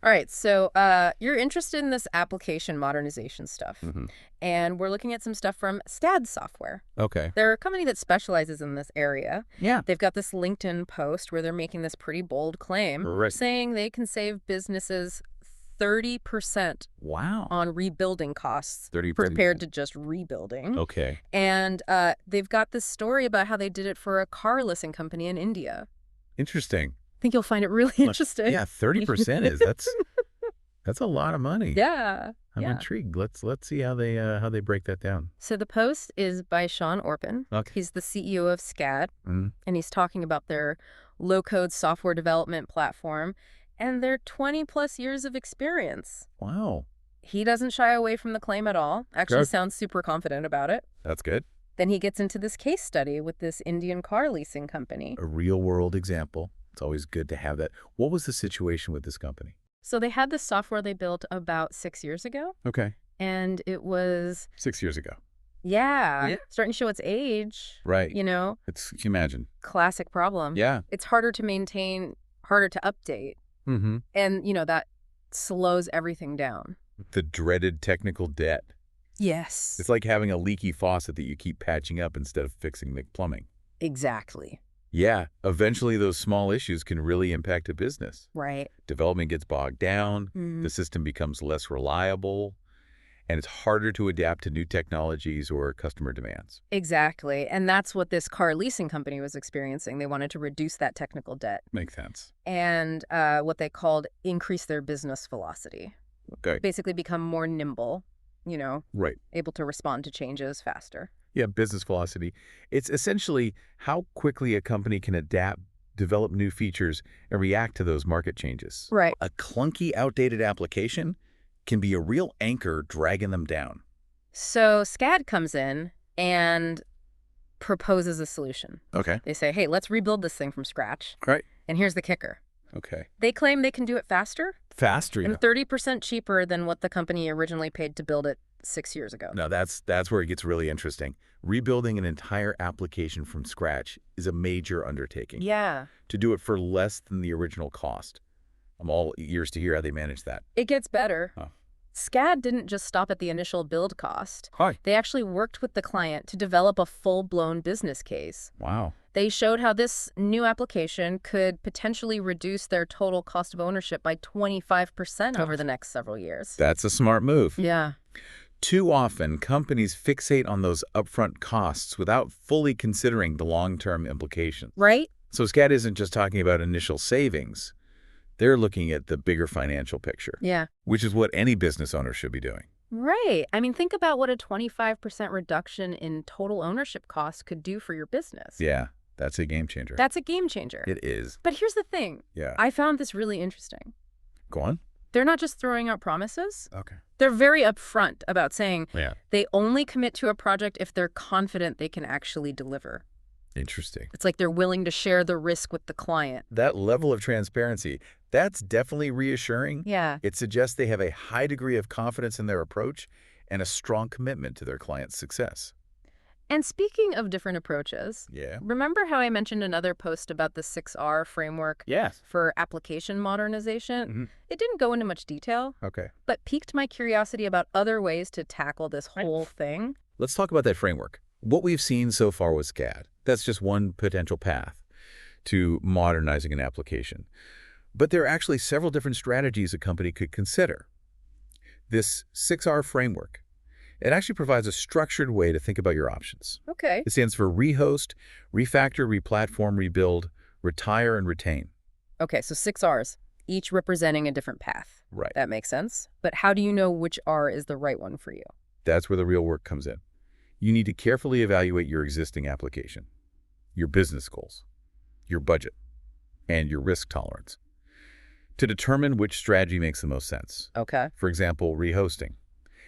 All right, so you're interested in this application modernization stuff, and we're looking at some stuff from SCAD Software. Okay. They're a company that specializes in this area. Yeah. They've got this LinkedIn post where they're making this pretty bold claim, Right. saying they can save businesses 30% Wow. on rebuilding costs 30%. compared to just rebuilding. Okay. And they've got this story about how they did it for a car leasing company in India. Interesting. I think you'll find it really interesting. Yeah, 30% that's a lot of money. Yeah. I'm intrigued. Let's see how they break that down. So the post is by Sean Orpin. Okay. He's the CEO of SCAD, Mhm. and he's talking about their low-code software development platform and their 20-plus years of experience. Wow. He doesn't shy away from the claim at all. Actually sounds super confident about it. That's good. Then he gets into this case study with this Indian car leasing company. A real-world example. It's always good to have that. What was the situation with this company? So they had this software they built about 6 years ago, Okay. and it was, 6 years ago. yeah, starting to show its age. Right. You know, Can you imagine? classic problem. Yeah. It's harder to maintain, harder to update, Mm-hmm. and, that slows everything down. The dreaded technical debt. Yes. It's like having a leaky faucet that you keep patching up instead of fixing the plumbing. Exactly. Yeah, eventually those small issues can really impact a business. Right. Development gets bogged down, Mhm. the system becomes less reliable, and it's harder to adapt to new technologies or customer demands. Exactly. And that's what this car leasing company was experiencing. They wanted to reduce that technical debt Makes sense. and what they called increase their business velocity. Okay. Basically become more nimble, Right. able to respond to changes faster. Yeah, business velocity. It's essentially how quickly a company can adapt, develop new features, and react to those market changes. Right. A clunky, outdated application can be a real anchor dragging them down. So SCAD comes in and proposes a solution. Okay. They say, hey, let's rebuild this thing from scratch. Right. And here's the kicker. Okay. They claim they can do it faster Faster, and 30% cheaper than what the company originally paid to build it 6 years ago. Now that's where it gets really interesting. Rebuilding an entire application from scratch is a major undertaking. Yeah. To do it for less than the original cost. I'm all ears to hear how they manage that. It gets better. Oh. SCAD didn't just stop at the initial build cost. Hi. They actually worked with the client to develop a full-blown business case. Wow. They showed how this new application could potentially reduce their total cost of ownership by 25% over the next several years. That's a smart move. Yeah. Too often, companies fixate on those upfront costs without fully considering the long-term implications. Right? So SCAD isn't just talking about initial savings. They're looking at the bigger financial picture. Yeah. Which is what any business owner should be doing. Right. I mean, think about what a 25% reduction in total ownership costs could do for your business. Yeah, that's a game changer. That's a game changer. It is. But here's the thing. Yeah. I found this really interesting. Go on. They're not just throwing out promises. Okay. They're very upfront about saying Yeah. they only commit to a project if they're confident they can actually deliver. Interesting. It's like they're willing to share the risk with the client. That level of transparency, that's definitely reassuring. Yeah. It suggests they have a high degree of confidence in their approach and a strong commitment to their client's success. And speaking of different approaches, Yeah. remember how I mentioned another post about the 6R framework Yes. for application modernization? Mhm. It didn't go into much detail, Okay. but piqued my curiosity about other ways to tackle this whole thing. Let's talk about that framework. What we've seen so far with SCAD, that's just one potential path to modernizing an application. But there are actually several different strategies a company could consider. This 6R framework, it actually provides a structured way to think about your options. Okay. It stands for rehost, refactor, replatform, rebuild, retire, and retain. Okay, so 6 Rs, each representing a different path. Right. That makes sense. But how do you know which R is the right one for you? That's where the real work comes in. You need to carefully evaluate your existing application, your business goals, your budget, and your risk tolerance to determine which strategy makes the most sense. Okay. For example, rehosting.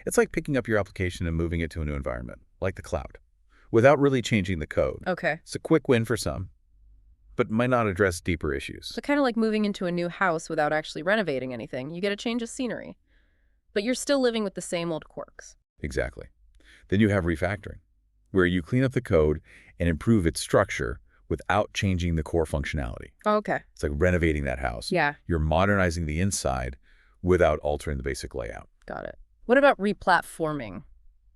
It's like picking up your application and moving it to a new environment, like the cloud, without really changing the code. Okay. It's a quick win for some, but might not address deeper issues. So kind of like moving into a new house without actually renovating anything. You get a change of scenery, but you're still living with the same old quirks. Exactly. Then you have refactoring, where you clean up the code and improve its structure without changing the core functionality. Okay. It's like renovating that house. Yeah. You're modernizing the inside without altering the basic layout. Got it. What about replatforming?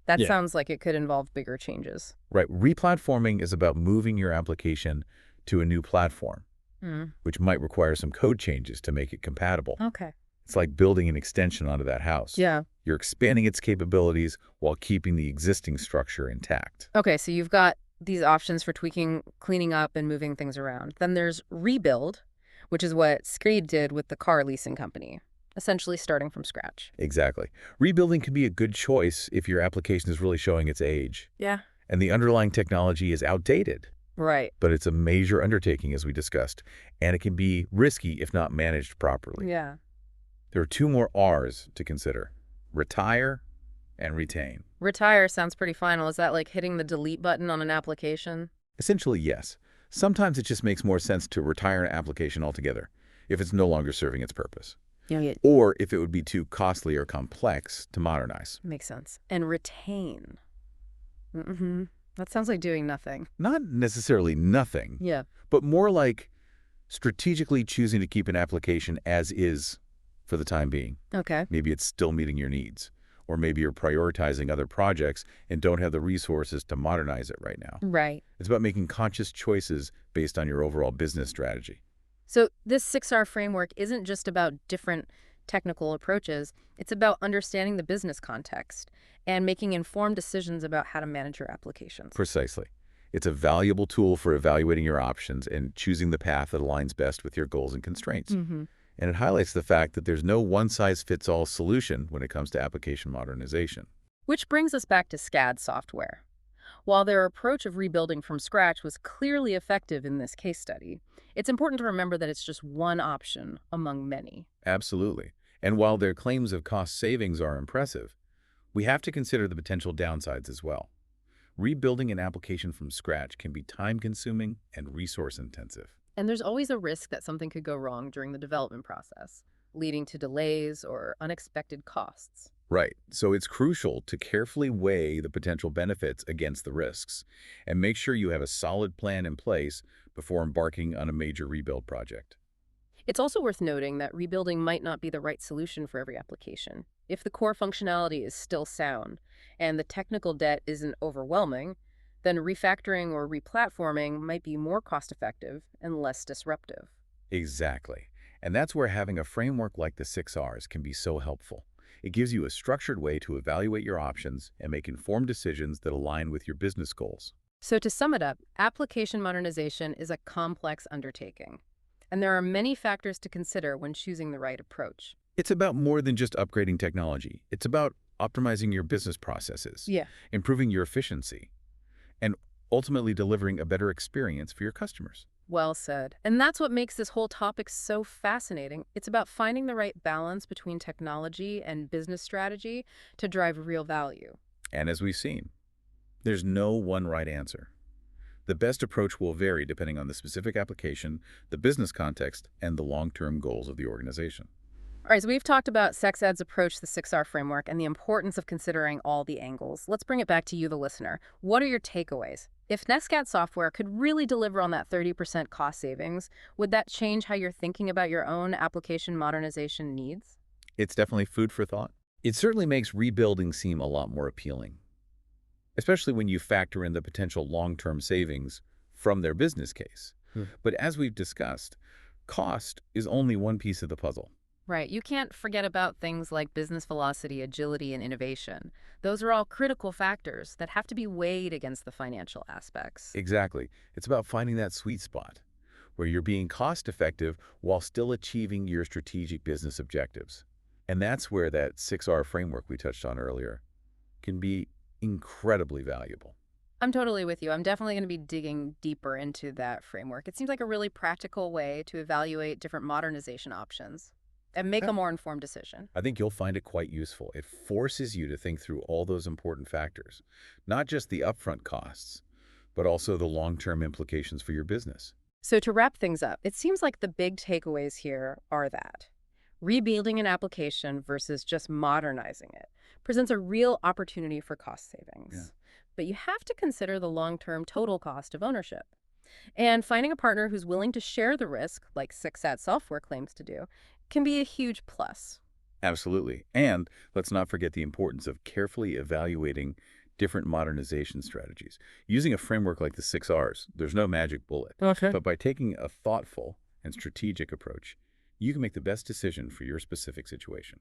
That Yeah. sounds like it could involve bigger changes. Right. Replatforming is about moving your application to a new platform, Mm. which might require some code changes to make it compatible. Okay. It's like building an extension onto that house. Yeah. You're expanding its capabilities while keeping the existing structure intact. Okay, so you've got these options for tweaking, cleaning up, and moving things around. Then there's rebuild, which is what SCAD did with the Car Leasing Company, essentially starting from scratch. Exactly. Rebuilding can be a good choice if your application is really showing its age Yeah. and the underlying technology is outdated. Right. But it's a major undertaking, as we discussed, and it can be risky if not managed properly. Yeah. There are two more R's to consider: retire and retain. Retire sounds pretty final. Is that like hitting the delete button on an application? Essentially, yes. Sometimes it just makes more sense to retire an application altogether if it's no longer serving its purpose, Yeah. or if it would be too costly or complex to modernize. Makes sense. And retain. Mm-hmm. That sounds like doing nothing. Not necessarily nothing, Yeah. but more like strategically choosing to keep an application as is for the time being. Okay. Maybe it's still meeting your needs, or maybe you're prioritizing other projects and don't have the resources to modernize it right now. Right. It's about making conscious choices based on your overall business strategy. So this 6R framework isn't just about different technical approaches. It's about understanding the business context and making informed decisions about how to manage your applications. Precisely. It's a valuable tool for evaluating your options and choosing the path that aligns best with your goals and constraints. Mm-hmm. And it highlights the fact that there's no one-size-fits-all solution when it comes to application modernization. Which brings us back to SCAD Software. While their approach of rebuilding from scratch was clearly effective in this case study, it's important to remember that it's just one option among many. Absolutely. And while their claims of cost savings are impressive, we have to consider the potential downsides as well. Rebuilding an application from scratch can be time-consuming and resource-intensive. And there's always a risk that something could go wrong during the development process, leading to delays or unexpected costs. Right. So it's crucial to carefully weigh the potential benefits against the risks and make sure you have a solid plan in place before embarking on a major rebuild project. It's also worth noting that rebuilding might not be the right solution for every application. If the core functionality is still sound and the technical debt isn't overwhelming, then refactoring or replatforming might be more cost-effective and less disruptive. Exactly. And that's where having a framework like the 6Rs can be so helpful. It gives you a structured way to evaluate your options and make informed decisions that align with your business goals. So to sum it up, application modernization is a complex undertaking, and there are many factors to consider when choosing the right approach. It's about more than just upgrading technology. It's about optimizing your business processes, Yeah. improving your efficiency, and ultimately delivering a better experience for your customers. Well said. And that's what makes this whole topic so fascinating. It's about finding the right balance between technology and business strategy to drive real value. And as we've seen, there's no one right answer. The best approach will vary depending on the specific application, the business context, and the long-term goals of the organization. All right, so we've talked about SecSAD's approach to the 6R framework and the importance of considering all the angles. Let's bring it back to you, the listener. What are your takeaways? If SCAD Software could really deliver on that 30% cost savings, would that change how you're thinking about your own application modernization needs? It's definitely food for thought. It certainly makes rebuilding seem a lot more appealing, especially when you factor in the potential long-term savings from their business case. But as we've discussed, cost is only one piece of the puzzle. Right. You can't forget about things like business velocity, agility, and innovation. Those are all critical factors that have to be weighed against the financial aspects. Exactly. It's about finding that sweet spot where you're being cost-effective while still achieving your strategic business objectives. And that's where that 6R framework we touched on earlier can be incredibly valuable. I'm totally with you. I'm definitely going to be digging deeper into that framework. It seems like a really practical way to evaluate different modernization options and make a more informed decision. I think you'll find it quite useful. It forces you to think through all those important factors, not just the upfront costs, but also the long-term implications for your business. So to wrap things up, it seems like the big takeaways here are that rebuilding an application versus just modernizing it presents a real opportunity for cost savings. Yeah. But you have to consider the long-term total cost of ownership. And finding a partner who's willing to share the risk, like SCAD Software claims to do, can be a huge plus. Absolutely. And let's not forget the importance of carefully evaluating different modernization strategies. Using a framework like the 6 Rs, there's no magic bullet. Okay. But by taking a thoughtful and strategic approach, you can make the best decision for your specific situation.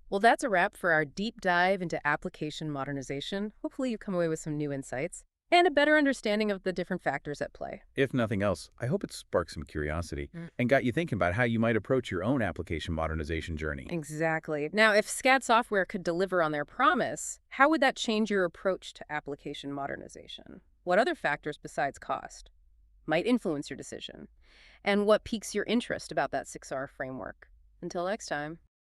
Well, that's a wrap for our deep dive into application modernization. Hopefully you come away with some new insights and a better understanding of the different factors at play. If nothing else, I hope it sparked some curiosity Mm. and got you thinking about how you might approach your own application modernization journey. Exactly. Now, if SCAD software could deliver on their promise, how would that change your approach to application modernization? What other factors besides cost might influence your decision? And what piques your interest about that 6R framework? Until next time.